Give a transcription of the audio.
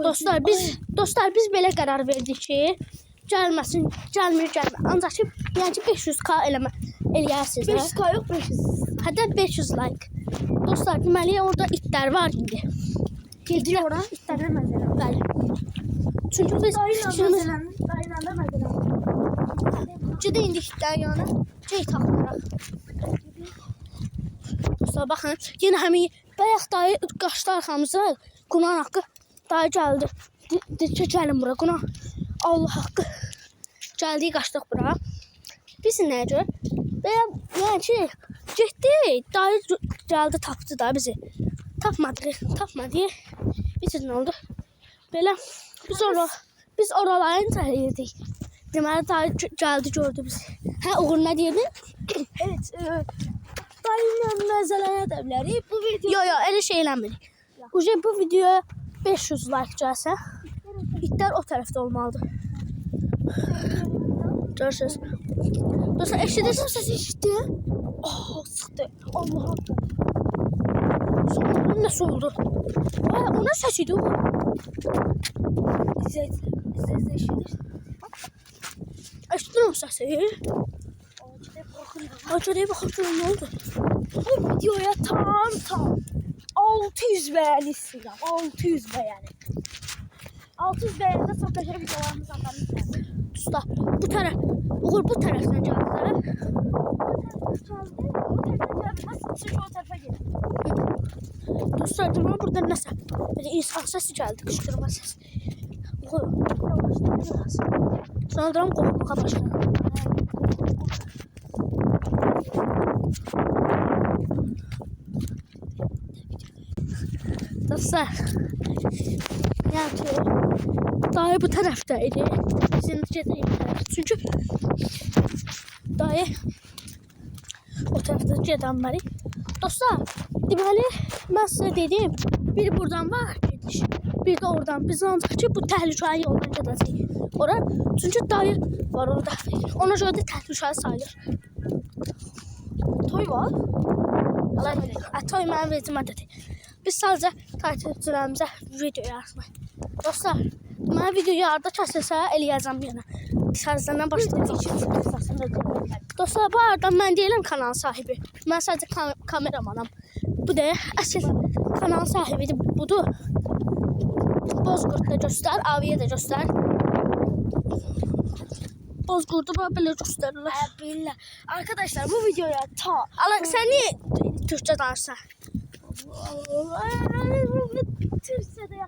Dostlar biz belə qərar verdik ki, gəlməsin, gəlmir. Ancaq ki, yəni ki 500k eləyərsiniz. 500k yox 500. Hətta 500 like. Dostlar, deməli orada itlər var indi. Gedirik ora, itlərlə məzələm. Bəli. Çünki biz Dayıyla da məzələm. Ciddi indi itlər yanı. Şey taxıraq. Dostlar, baxın, yenə həmin bayaq dayı qaçdı arxamıza. Qunan haqqı dayı gəldi. Dedi ki, gəlin bura, Qunan. Allah haqqı. Gəldik, qaçdıq bura. Biz nəyə görə? Yəni ki, getdi, dayı gəldi, tapdı da bizi. Tapmadı. Biz nə oldu? Belə, biz oraları incəliyirdik. Deməli, dayı gəldi, gördü bizi. Hə, Uğur, nə deyirdin? Evet, dayıyla məzələnə də bilərik. Bu video... Yo, elə şey eləmirik. Bu videoya 500 like gəlsə, itlər o tərəfdə olmalıdır. Görürsünüz. Dostlar, eşidirsiniz səsi eşitdi? Sıxdı. Allah'a. Sonradan nə oldu? Ona səsidir o. İzlə eşidir. Eşitdin o səsi? Acadaya baxın, nə oldu? Bu videoya tam 600 beğeni istiyorum. 600 beğeni. 600 beğenide satışları videolarımız atalım. Dostlar, bu tərəf, Uğur bu tərəfdən gəldi. O tarafa gelin. Dostlar, deməli burada nəsə, belə insan səsi gəldi, qışqırma səsi. Uğur, sonra duram qorxmağa başladı. Dostlar, yəni ki, dayı bu tərəfdəydi, bizim gedəyim tərəf. Çünki dayı o tərəfdə gedənməli. Dostlar, deməli, mən sizə dedim, biri buradan var, gediş, bir də oradan. Biz ancaq ki, bu təhlükəli yoldan gedəcəyik. Ora, çünki dayı var orada. Ona görə də təhlükəli sayılır. Toy var. Toy mənim vecimədədir. Biz sadəcə takipçilərimizə video yazmayıq. Dostlar, mən videoyu arada kəsilsə eləyəcəm yenə. Sərzəndən başlayacağım. Dostlar, bu arada mən deyiləm kanal sahibi. Mən sadəcə kameramanam. Bu da əsl kanal sahibidir. Budur. Bozqurd da göstər, Aviyə də göstər. Bozqurdu belə göstərirlər. Billah. Arkadaşlar bu videoya Sən niyə Türkçə danışsan? Türkçe'de ya.